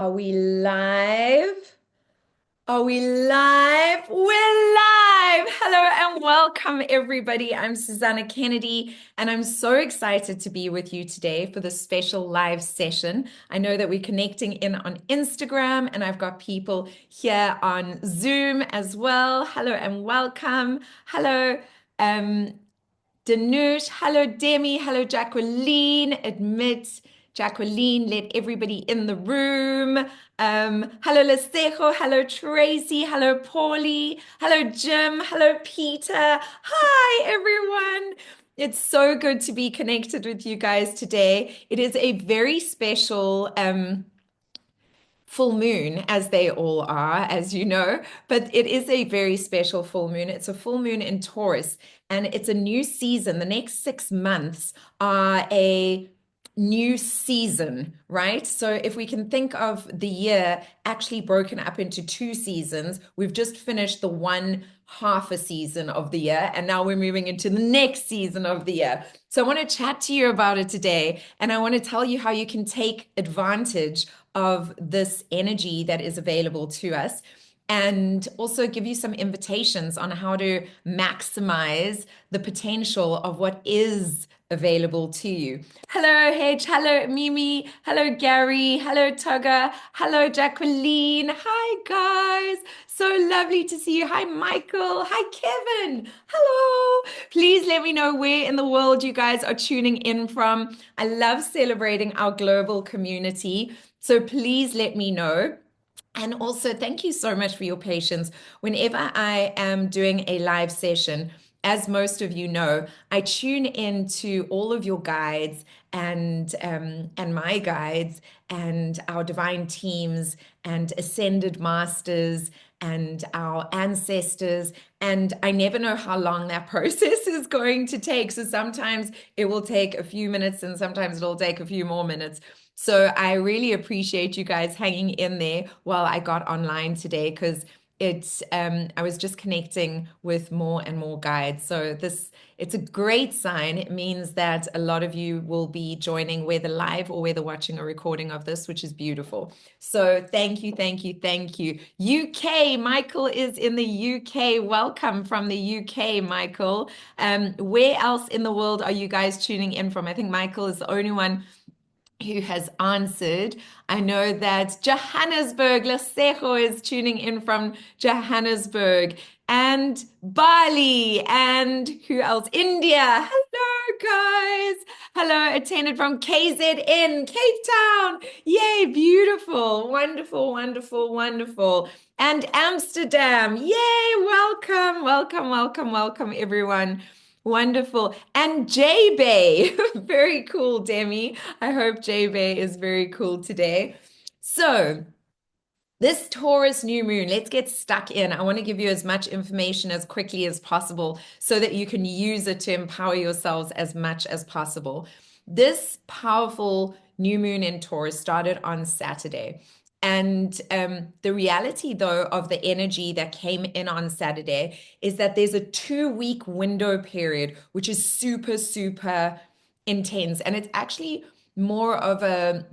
Are we live? Are we live? We're live! Hello and welcome, everybody. I'm Susanna Kennedy, and I'm so excited to be with you today for this special live session. I know that we're connecting in on Instagram, and I've got people here on Zoom as well. Hello and welcome. Hello, um, Danush. Hello, Demi. Hello, Jacqueline. Admit. Jacqueline, let everybody in the room. Hello, Lesejo. Hello, Tracy. Hello, Paulie. Hello, Jim. Hello, Peter. Hi, everyone. It's so good to be connected with you guys today. It is a very special full moon, as they all are, as you know, but it is a very special full moon. It's a full moon in Taurus, and it's a new season. The next 6 months are a new season, right? So if we can think of the year actually broken up into two seasons, we've just finished the one half a season of the year, and now we're moving into the next season of the year. So I want to chat to you about it today, and I want to tell you how you can take advantage of this energy that is available to us, and also give you some invitations on how to maximize the potential of what is available to you. Hello, Hedge. Hello, Mimi. Hello, Gary. Hello, Tugger. Hello, Jacqueline. Hi, guys. So lovely to see you. Hi, Michael. Hi, Kevin. Hello. Please let me know where in the world you guys are tuning in from. I love celebrating our global community. So please let me know. And also, thank you so much for your patience. Whenever I am doing a live session, as most of you know, I tune into all of your guides and my guides and our divine teams and ascended masters and our ancestors. And I never know how long that process is going to take. So sometimes it will take a few minutes and sometimes it'll take a few more minutes. So I really appreciate you guys hanging in there while I got online today, because I was just connecting with more and more guides. So it's a great sign. It means that a lot of you will be joining, whether live or whether watching a recording of this, which is beautiful. So thank you, thank you, thank you. UK, Michael is in the UK. Welcome from the UK, Michael. Where else in the world are you guys tuning in from? I think Michael is the only one who has answered. I know that Johannesburg, Lesejo is tuning in from Johannesburg, and Bali, and who else? India. Hello, guys. Hello, attended from KZN, Cape Town. Yay, beautiful, wonderful, wonderful, wonderful. And Amsterdam. Yay, welcome, welcome, welcome, welcome, everyone. Wonderful. And J-Bay. Very cool, Demi. I hope J-Bay is very cool today. So, this Taurus new moon, let's get stuck in. I want to give you as much information as quickly as possible so that you can use it to empower yourselves as much as possible. This powerful new moon in Taurus started on Saturday. And the reality, though, of the energy that came in on Saturday is that there's a 2 week window period, which is super, super intense. And it's actually more of a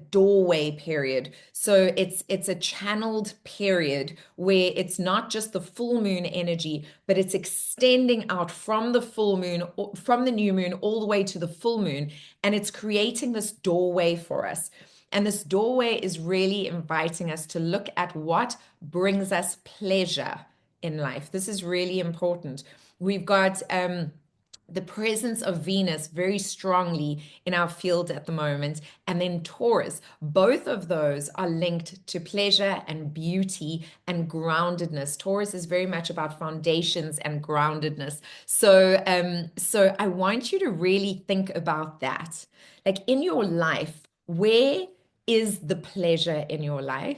doorway period. So it's a channeled period where it's not just the full moon energy, but it's extending out from the full moon, from the new moon, all the way to the full moon. And it's creating this doorway for us. And this doorway is really inviting us to look at what brings us pleasure in life. This is really important. We've got the presence of Venus very strongly in our field at the moment, and then Taurus. Both of those are linked to pleasure and beauty and groundedness. Taurus is very much about foundations and groundedness. So I want you to really think about that. Like in your life, where is the pleasure in your life?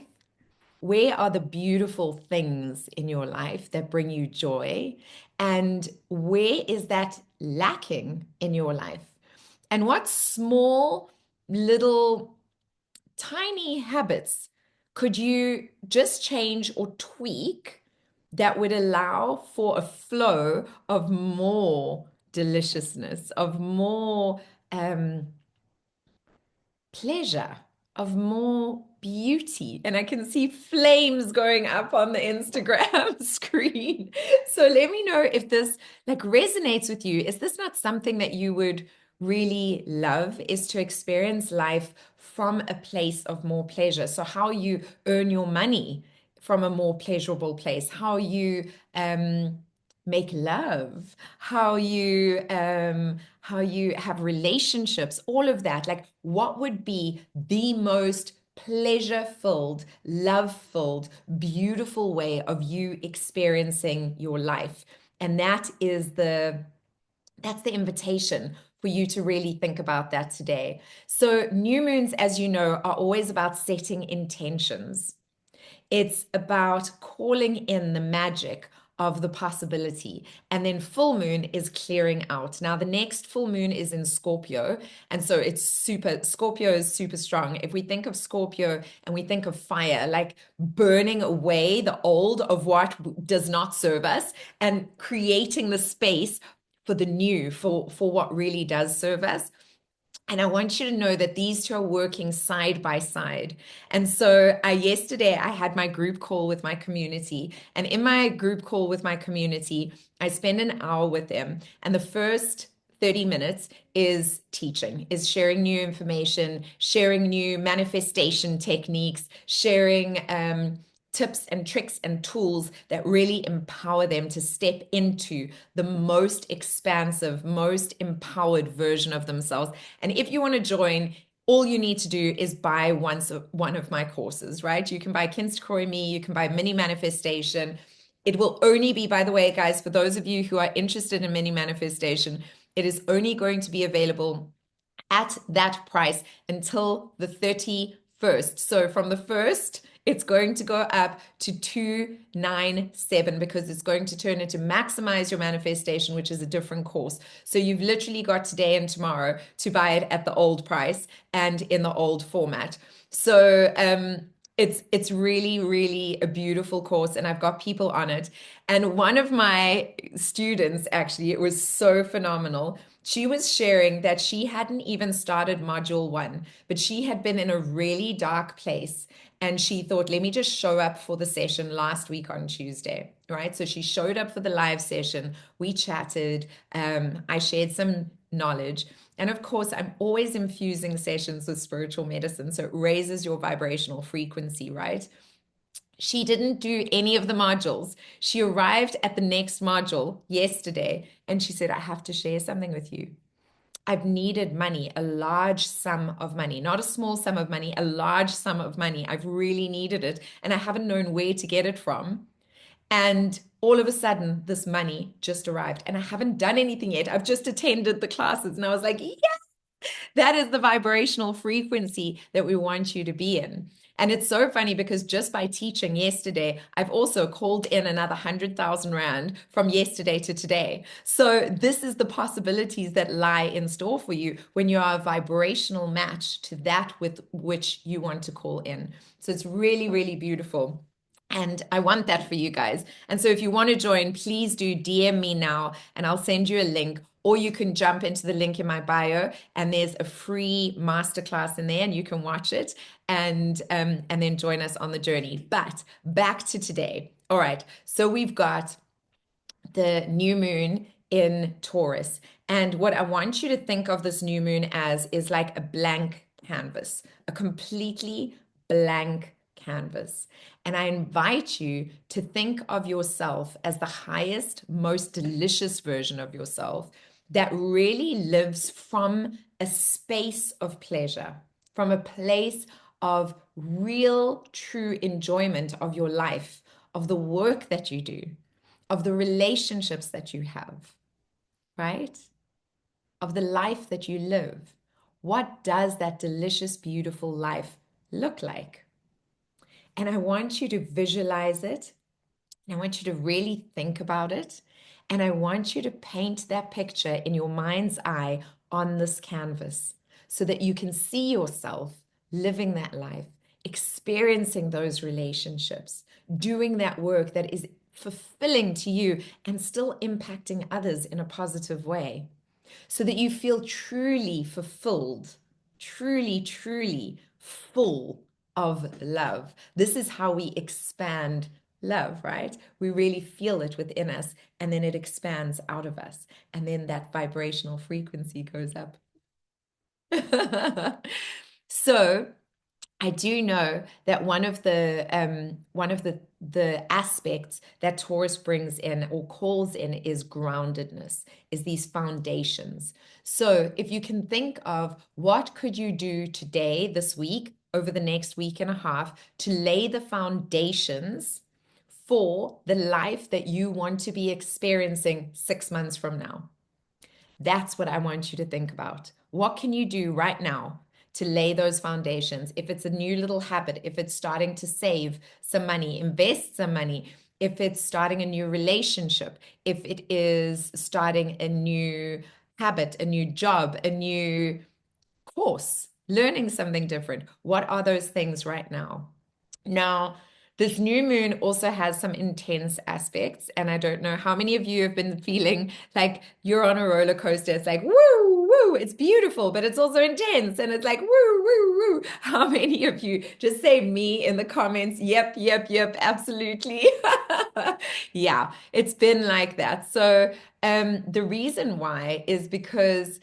Where are the beautiful things in your life that bring you joy? And where is that lacking in your life? And what small, little, tiny habits could you just change or tweak that would allow for a flow of more deliciousness, of more pleasure of more beauty. And I can see flames going up on the Instagram screen. So let me know if this like resonates with you. Is this not something that you would really love, is to experience life from a place of more pleasure? So how you earn your money from a more pleasurable place, how you make love, how you have relationships, all of that. Like, what would be the most pleasure-filled, love-filled, beautiful way of you experiencing your life? And that's the invitation for you to really think about that today. So new moons, as you know, are always about setting intentions. It's about calling in the magic of the possibility. And then full moon is clearing out. Now, the next full moon is in Scorpio. And so Scorpio is super strong. If we think of Scorpio and we think of fire, like burning away the old of what does not serve us and creating the space for the new, for what really does serve us. And I want you to know that these two are working side by side. And so yesterday I had my group call with my community. And in my group call with my community, I spend an hour with them. And the first 30 minutes is teaching, is sharing new information, sharing new manifestation techniques, sharing tips and tricks and tools that really empower them to step into the most expansive, most empowered version of themselves. And if you want to join, all you need to do is buy one of my courses, right? You can buy Kinster Me, you can buy Mini Manifestation. It will only be, by the way, guys, for those of you who are interested in Mini Manifestation, it is only going to be available at that price until the 31st. So from the 1st, it's going to go up to 297 because it's going to turn into Maximize Your Manifestation, which is a different course. So you've literally got today and tomorrow to buy it at the old price and in the old format. So it's really, really a beautiful course, and I've got people on it. And one of my students, actually, it was so phenomenal. She was sharing that she hadn't even started module 1, but she had been in a really dark place. And she thought, let me just show up for the session last week on Tuesday, right? So she showed up for the live session. We chatted. I shared some knowledge. And of course, I'm always infusing sessions with spiritual medicine. So it raises your vibrational frequency, right? She didn't do any of the modules. She arrived at the next module yesterday and she said, I have to share something with you. I've needed money, a large sum of money, not a small sum of money, a large sum of money. I've really needed it and I haven't known where to get it from. And all of a sudden, this money just arrived and I haven't done anything yet. I've just attended the classes and I was like, yeah, that is the vibrational frequency that we want you to be in. And it's so funny because just by teaching yesterday, I've also called in another 100,000 Rand from yesterday to today. So this is the possibilities that lie in store for you when you are a vibrational match to that with which you want to call in. So it's really, really beautiful. And I want that for you guys. And so if you want to join, please do DM me now and I'll send you a link. Or you can jump into the link in my bio and there's a free masterclass in there and you can watch it and then join us on the journey. But back to today. All right. So we've got the new moon in Taurus. And what I want you to think of this new moon as is like a blank canvas, a completely blank canvas. And I invite you to think of yourself as the highest, most delicious version of yourself that really lives from a space of pleasure, from a place of real, true enjoyment of your life, of the work that you do, of the relationships that you have, right? Of the life that you live. What does that delicious, beautiful life look like? And I want you to visualize it. I want you to really think about it. And I want you to paint that picture in your mind's eye on this canvas so that you can see yourself living that life, experiencing those relationships, doing that work that is fulfilling to you and still impacting others in a positive way so that you feel truly fulfilled, truly, truly full of love. This is how we expand love, right? We really feel it within us, and then it expands out of us, and then that vibrational frequency goes up. So I do know that one of the aspects that Taurus brings in or calls in is groundedness, is these foundations. So if you can think of what could you do today, this week, over the next week and a half to lay the foundations for the life that you want to be experiencing 6 months from now. That's what I want you to think about. What can you do right now to lay those foundations? If it's a new little habit, if it's starting to save some money, invest some money, if it's starting a new relationship, if it is starting a new habit, a new job, a new course, learning something different. What are those things right now? Now, this new moon also has some intense aspects, and I don't know how many of you have been feeling like you're on a roller coaster. It's like, woo, woo, it's beautiful, but it's also intense, and it's like, woo, woo, woo. How many of you just say me in the comments? Yep, yep, yep, absolutely. Yeah, it's been like that. So, the reason why is because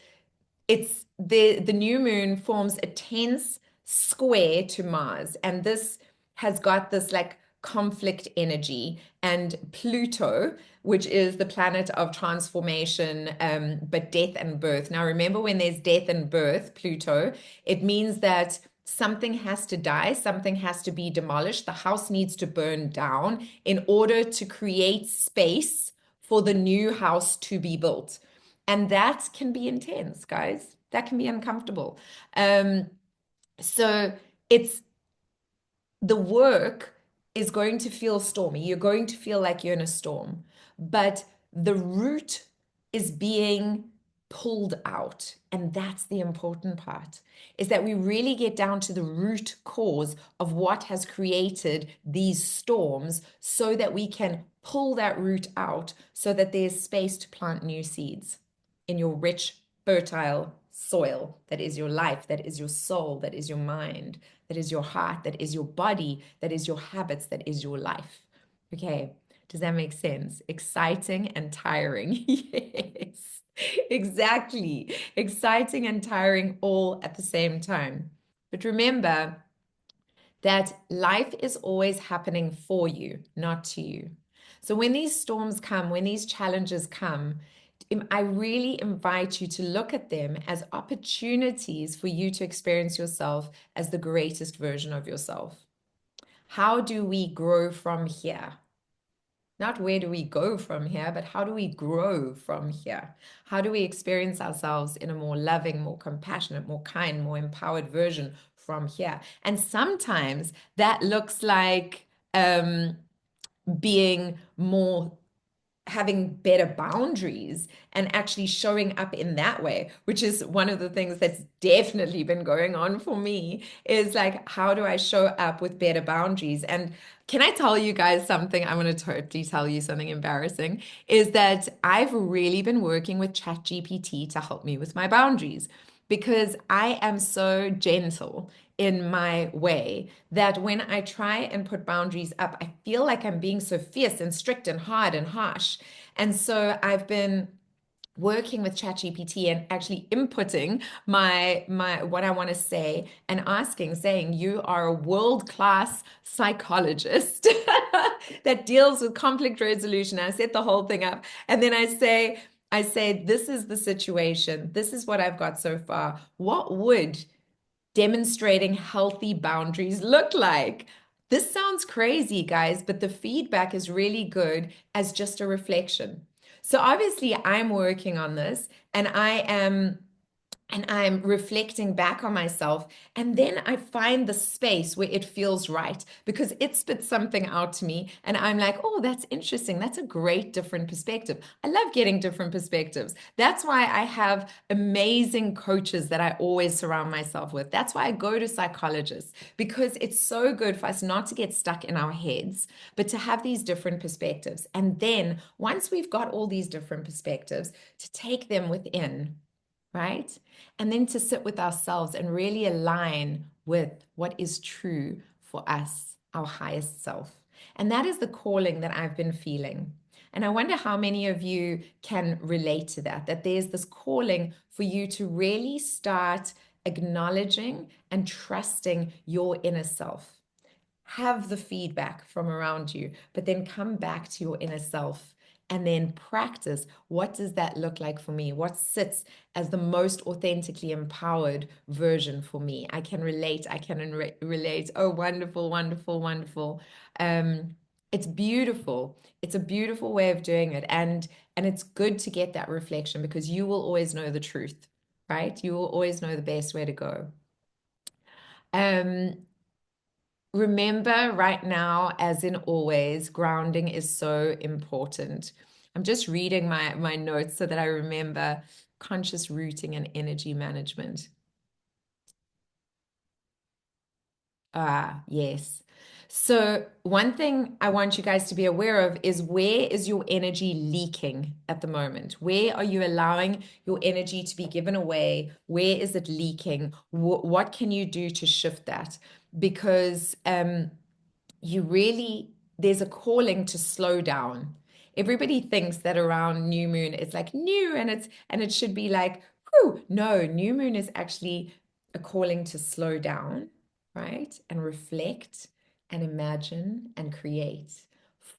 it's the new moon forms a tense square to Mars, and this has got this like conflict energy, and Pluto, which is the planet of transformation, but death and birth. Now remember, when there's death and birth, Pluto, it means that something has to die, something has to be demolished, the house needs to burn down in order to create space for the new house to be built. And that can be intense, guys. That can be uncomfortable. Um, so it's the work is going to feel stormy. You're going to feel like you're in a storm, but the root is being pulled out. And that's the important part, is that we really get down to the root cause of what has created these storms so that we can pull that root out so that there's space to plant new seeds in your rich, fertile soil that is your life, that is your soul, that is your mind, that is your heart, that is your body, that is your habits, that is your life. Okay, does that make sense? Exciting and tiring. Yes, exactly. Exciting and tiring all at the same time. But remember that life is always happening for you, not to you. So when these storms come, when these challenges come, I really invite you to look at them as opportunities for you to experience yourself as the greatest version of yourself. How do we grow from here? Not where do we go from here, but how do we grow from here? How do we experience ourselves in a more loving, more compassionate, more kind, more empowered version from here? And sometimes that looks like being more having better boundaries and actually showing up in that way, which is one of the things that's definitely been going on for me, is like, how do I show up with better boundaries? And can I tell you guys something? I want to totally tell you something embarrassing, is that I've really been working with ChatGPT to help me with my boundaries, because I am so gentle in my way that when I try and put boundaries up, I feel like I'm being so fierce and strict and hard and harsh. And so I've been working with ChatGPT and actually inputting my what I want to say and saying, you are a world-class psychologist that deals with conflict resolution. I set the whole thing up, and then I say, this is the situation. This is what I've got so far. What would demonstrating healthy boundaries look like? This sounds crazy, guys, but the feedback is really good as just a reflection. So obviously I'm working on this, and I'm reflecting back on myself. And then I find the space where it feels right, because it spits something out to me. And I'm like, oh, that's interesting. That's a great different perspective. I love getting different perspectives. That's why I have amazing coaches that I always surround myself with. That's why I go to psychologists, because it's so good for us not to get stuck in our heads, but to have these different perspectives. And then once we've got all these different perspectives, to take them within, right? And then to sit with ourselves and really align with what is true for us, our highest self. And that is the calling that I've been feeling. And I wonder how many of you can relate to that, that there's this calling for you to really start acknowledging and trusting your inner self. Have the feedback from around you, but then come back to your inner self and then practice. What does that look like for me? What sits as the most authentically empowered version for me? I can relate. I can relate. Oh, wonderful, wonderful, wonderful. It's beautiful. It's a beautiful way of doing it. And it's good to get that reflection because you will always know the truth, right? You will always know the best way to go. Um, Remember right now, as in always, grounding is so important. I'm just reading my notes so that I remember conscious rooting and energy management. Ah, yes. So one thing I want you guys to be aware of is where is your energy leaking at the moment? Where are you allowing your energy to be given away? Where is it leaking? What can you do to shift that? Because you really, there's a calling to slow down. Everybody thinks that around new moon it's like new and it should be like, whew. No, new moon is actually a calling to slow down, right? And reflect and imagine and create.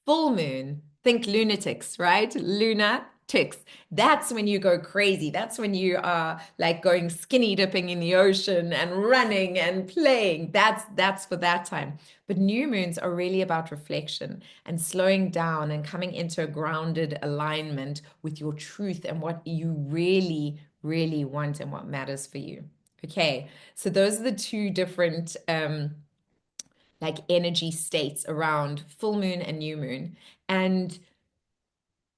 Full moon, think lunatics, right? Lunatics. That's when you go crazy. That's when you are like going skinny dipping in the ocean and running and playing. That's for that time. But new moons are really about reflection and slowing down and coming into a grounded alignment with your truth and what you really, really want and what matters for you. Okay, so those are the two different like energy states around full moon and new moon. And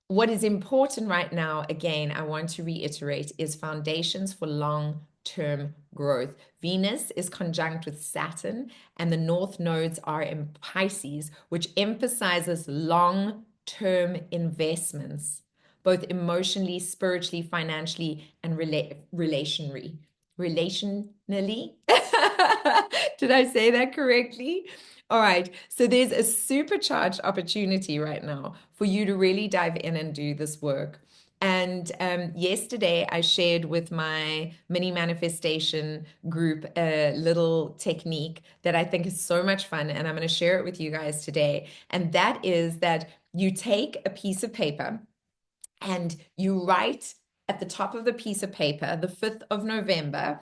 what is important right now, again, I want to reiterate, is foundations for long-term growth. Venus is conjunct with Saturn, and the north nodes are in Pisces, which emphasizes long-term investments, both emotionally, spiritually, financially, and relationally. Relationally? Did I say that correctly? All right. So there's a supercharged opportunity right now for you to really dive in and do this work. And yesterday, I shared with my mini manifestation group a little technique that I think is so much fun. And I'm going to share it with you guys today. And that is that you take a piece of paper and you write at the top of the piece of paper, the 5th of November,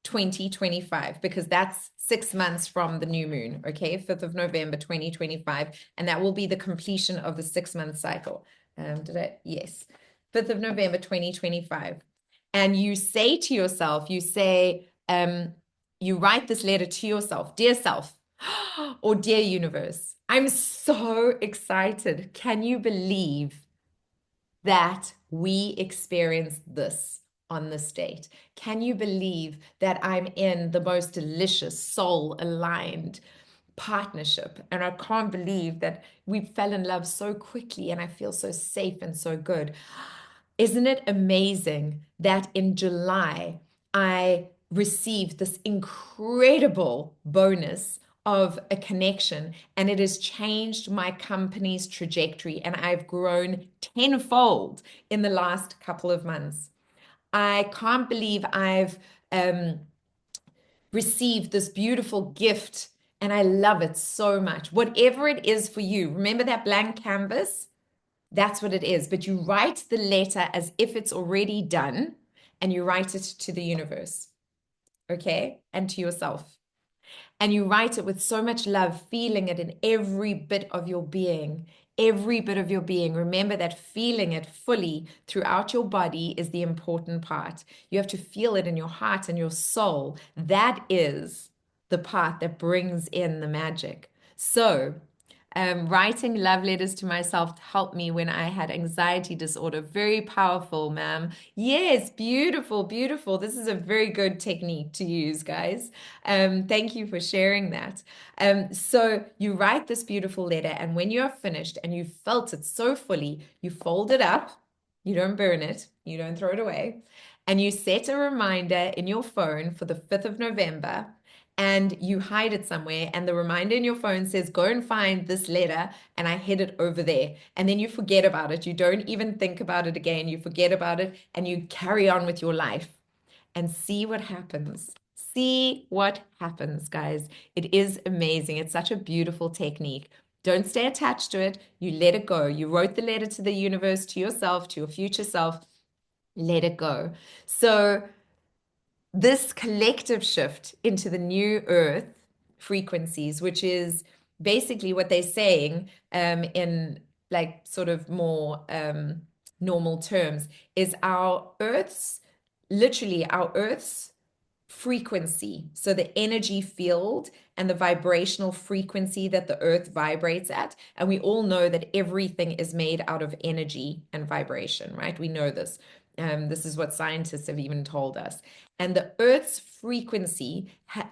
2025, because that's 6 months from the new moon, okay? 5th of November, 2025. And that will be the completion of the 6 month cycle. Yes. 5th of November, 2025. And you say to yourself, you write this letter to yourself, dear self, or dear universe, I'm so excited. Can you believe that we experienced this on this date? Can you believe that I'm in the most delicious, soul aligned partnership? And I can't believe that we fell in love so quickly and I feel so safe and so good. Isn't it amazing that in July I received this incredible bonus of a connection and it has changed my company's trajectory and I've grown tenfold in the last couple of months. I can't believe I've received this beautiful gift and I love it so much. Whatever it is for you, remember that blank canvas? That's what it is. But you write the letter as if it's already done and you write it to the universe, okay? And to yourself. And you write it with so much love, feeling it in every bit of your being. Every bit of your being. Remember that feeling it fully throughout your body is the important part. You have to feel it in your heart and your soul. That is the part that brings in the magic. So, writing love letters to myself helped me when I had anxiety disorder. Very powerful, ma'am. Yes, beautiful, beautiful. This is a very good technique to use, guys. Thank you for sharing that. So you write this beautiful letter, and when you are finished and you felt it so fully, you fold it up. You don't burn it. You don't throw it away. and you set a reminder in your phone for the 5th of November and you hide it somewhere, and the reminder in your phone says, go and find this letter, and I hid it over there. And then you forget about it. You don't even think about it again. You forget about it and you carry on with your life and see what happens. See what happens, guys. It is amazing. It's such a beautiful technique. Don't stay attached to it. You let it go. You wrote the letter to the universe, to yourself, to your future self. Let it go. So, this collective shift into the new earth frequencies, which is basically what they're saying in like sort of more normal terms, is our earth's literally our earth's frequency. So the energy field and the vibrational frequency that the earth vibrates at. And we all know that everything is made out of energy and vibration, right? We know this. This is what scientists have even told us. And the earth's frequency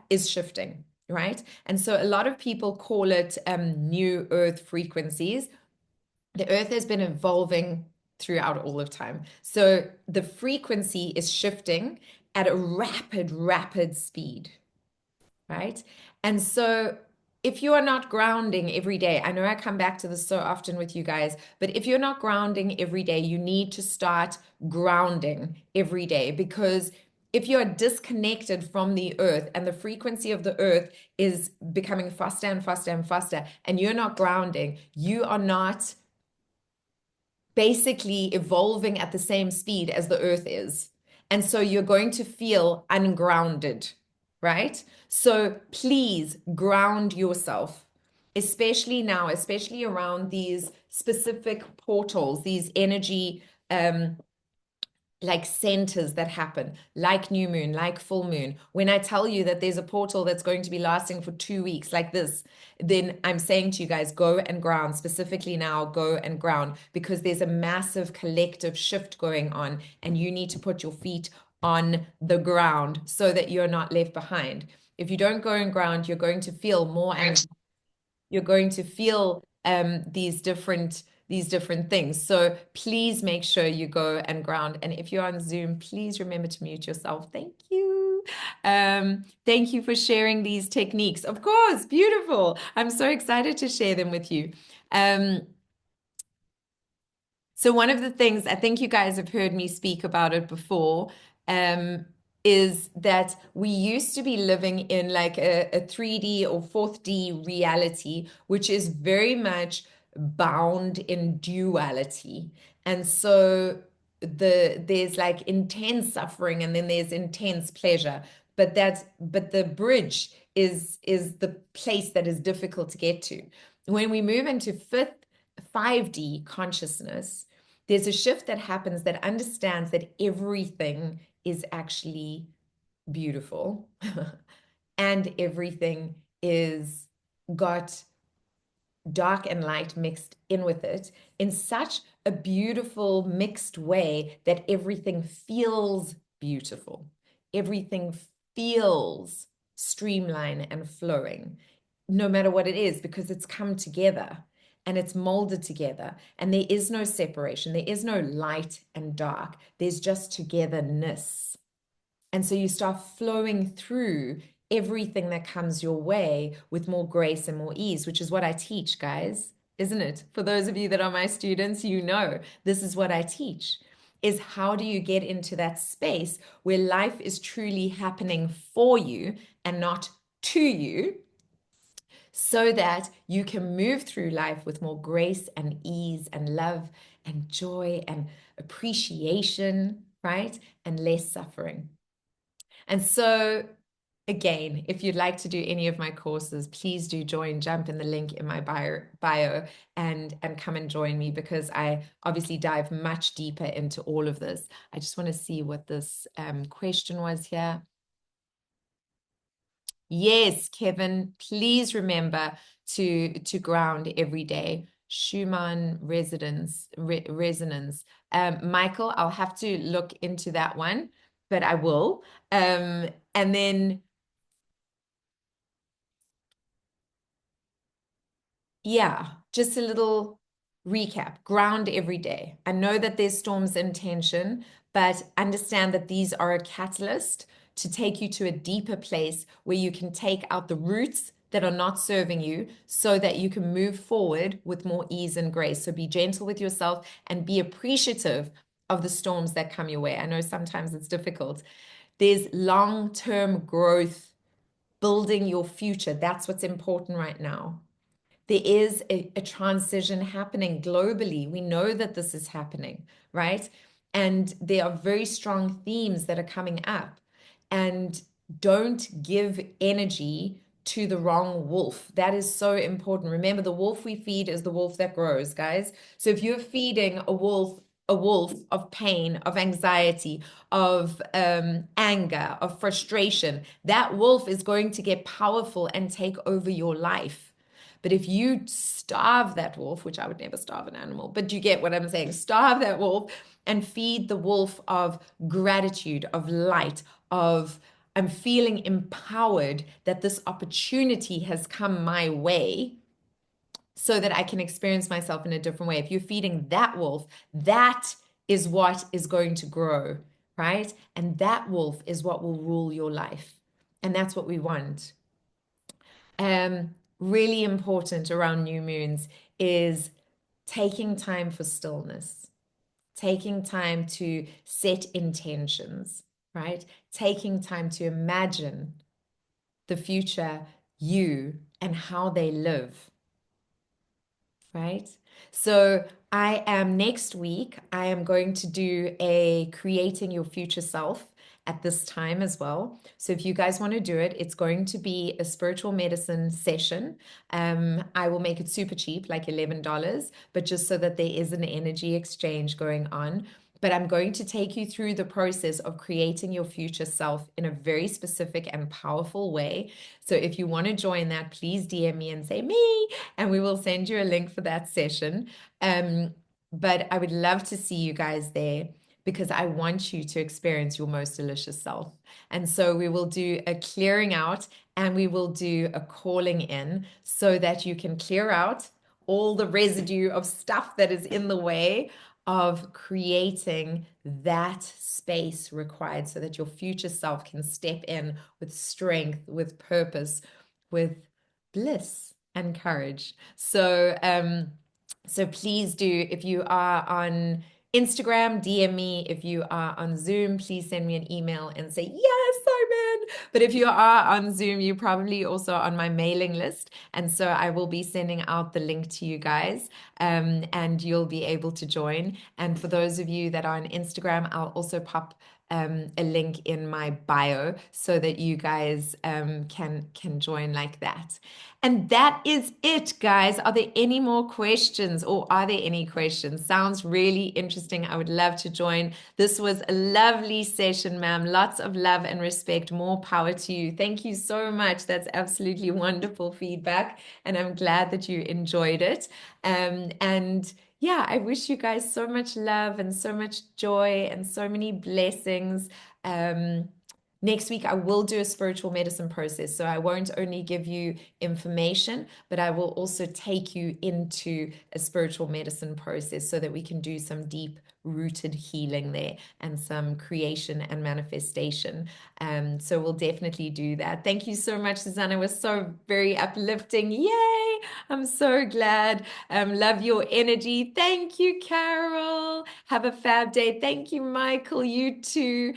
is shifting, right? And so a lot of people call it new earth frequencies. The earth has been evolving throughout all of time. So the frequency is shifting at a rapid, rapid speed, right? And so if you are not grounding every day, I know I come back to this so often with you guys, but if you're not grounding every day, you need to start grounding every day, because if you are disconnected from the earth and the frequency of the earth is becoming faster and faster and faster, and you're not grounding, you are not basically evolving at the same speed as the earth is. And so you're going to feel ungrounded, right? So please ground yourself, especially now, especially around these specific portals, these energy like centers that happen, like new moon, like full moon. When I tell you that there's a portal that's going to be lasting for 2 weeks like this, then I'm saying to you guys, go and ground. Specifically now, go and ground, because there's a massive collective shift going on, and you need to put your feet on the ground so that you're not left behind. If you don't go and ground, you're going to feel more, and you're going to feel these different things. So please make sure you go and ground. And if you're on Zoom, please remember to mute yourself. Thank you. Thank you for sharing these techniques. Of course, beautiful. I'm so excited to share them with you. So one of the things, I think you guys have heard me speak about it before, is that we used to be living in like a 3D or 4th D reality, which is very much bound in duality. And so there's like intense suffering and then there's intense pleasure. But the bridge is the place that is difficult to get to. When we move into 5D consciousness, there's a shift that happens that understands that everything is actually beautiful and everything is got dark and light mixed in with it in such a beautiful mixed way that everything feels beautiful. Everything feels streamlined and flowing, no matter what it is, because it's come together and it's molded together. And there is no separation. There is no light and dark. There's just togetherness. And so you start flowing through everything that comes your way with more grace and more ease, which is what I teach, guys, isn't it? For those of you that are my students, you know, this is what I teach, is how do you get into that space where life is truly happening for you and not to you, so that you can move through life with more grace and ease and love and joy and appreciation, right? And less suffering. And so, again, if you'd like to do any of my courses, please do jump in the link in my bio and come and join me, because I obviously dive much deeper into all of this. I just want to see what this question was here. Yes, Kevin, please remember to ground every day. Schumann resonance. Michael, I'll have to look into that one, but I will. And then, yeah, just a little recap, ground every day. I know that there's storms in tension, but understand that these are a catalyst to take you to a deeper place where you can take out the roots that are not serving you so that you can move forward with more ease and grace. So be gentle with yourself and be appreciative of the storms that come your way. I know sometimes it's difficult. There's long-term growth, building your future. That's what's important right now. There is a transition happening globally. We know that this is happening, right? And there are very strong themes that are coming up. And don't give energy to the wrong wolf. That is so important. Remember, the wolf we feed is the wolf that grows, guys. So if you're feeding a wolf of pain, of anxiety, of anger, of frustration, that wolf is going to get powerful and take over your life. But if you starve that wolf, which I would never starve an animal, but you get what I'm saying, starve that wolf and feed the wolf of gratitude, of light, of I'm feeling empowered that this opportunity has come my way so that I can experience myself in a different way. If you're feeding that wolf, that is what is going to grow, right? And that wolf is what will rule your life. And that's what we want. Really important around new moons is taking time for stillness, taking time to set intentions, right? Taking time to imagine the future you and how they live, right? So I am next week, I am going to do a creating your future self at this time as well. So if you guys want to do it, it's going to be a spiritual medicine session. I will make it super cheap, like $11, but just so that there is an energy exchange going on. But I'm going to take you through the process of creating your future self in a very specific and powerful way. So if you want to join that, please DM me and say me, and we will send you a link for that session. But I would love to see you guys there because I want you to experience your most delicious self. And so we will do a clearing out and we will do a calling in so that you can clear out all the residue of stuff that is in the way of creating that space required so that your future self can step in with strength, with purpose, with bliss and courage. So please do, if you are on Instagram, DM me. If you are on Zoom, please send me an email and say, yes, I'm in. But if you are on Zoom, you're probably also on my mailing list. And so I will be sending out the link to you guys, and you'll be able to join. And for those of you that are on Instagram, I'll also pop a link in my bio so that you guys can join like that. And that is it, guys. Are there any more questions or are there any questions? Sounds really interesting. I would love to join. This was a lovely session, ma'am. Lots of love and respect. More power to you. Thank you so much. That's absolutely wonderful feedback. And I'm glad that you enjoyed it. And yeah, I wish you guys so much love and so much joy and so many blessings. Next week, I will do a spiritual medicine process. So I won't only give you information, but I will also take you into a spiritual medicine process so that we can do some deep rooted healing there and some creation and manifestation. So we'll definitely do that. Thank you so much, Susanna. It was so very uplifting. Yay! I'm so glad. Love your energy. Thank you, Carol. Have a fab day. Thank you, Michael. You too.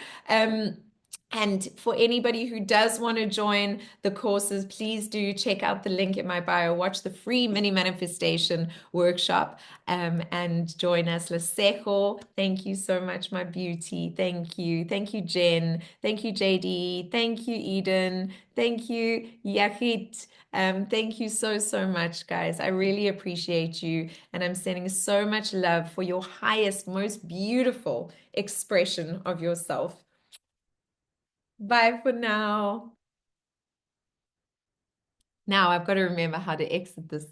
And for anybody who does want to join the courses, please do check out the link in my bio. Watch the free mini manifestation workshop, and join us. Lesejo, thank you so much, my beauty. Thank you. Thank you, Jen. Thank you, JD. Thank you, Eden. Thank you, Yahit. Thank you so, so much, guys. I really appreciate you. And I'm sending so much love for your highest, most beautiful expression of yourself. Bye for now. Now I've got to remember how to exit this.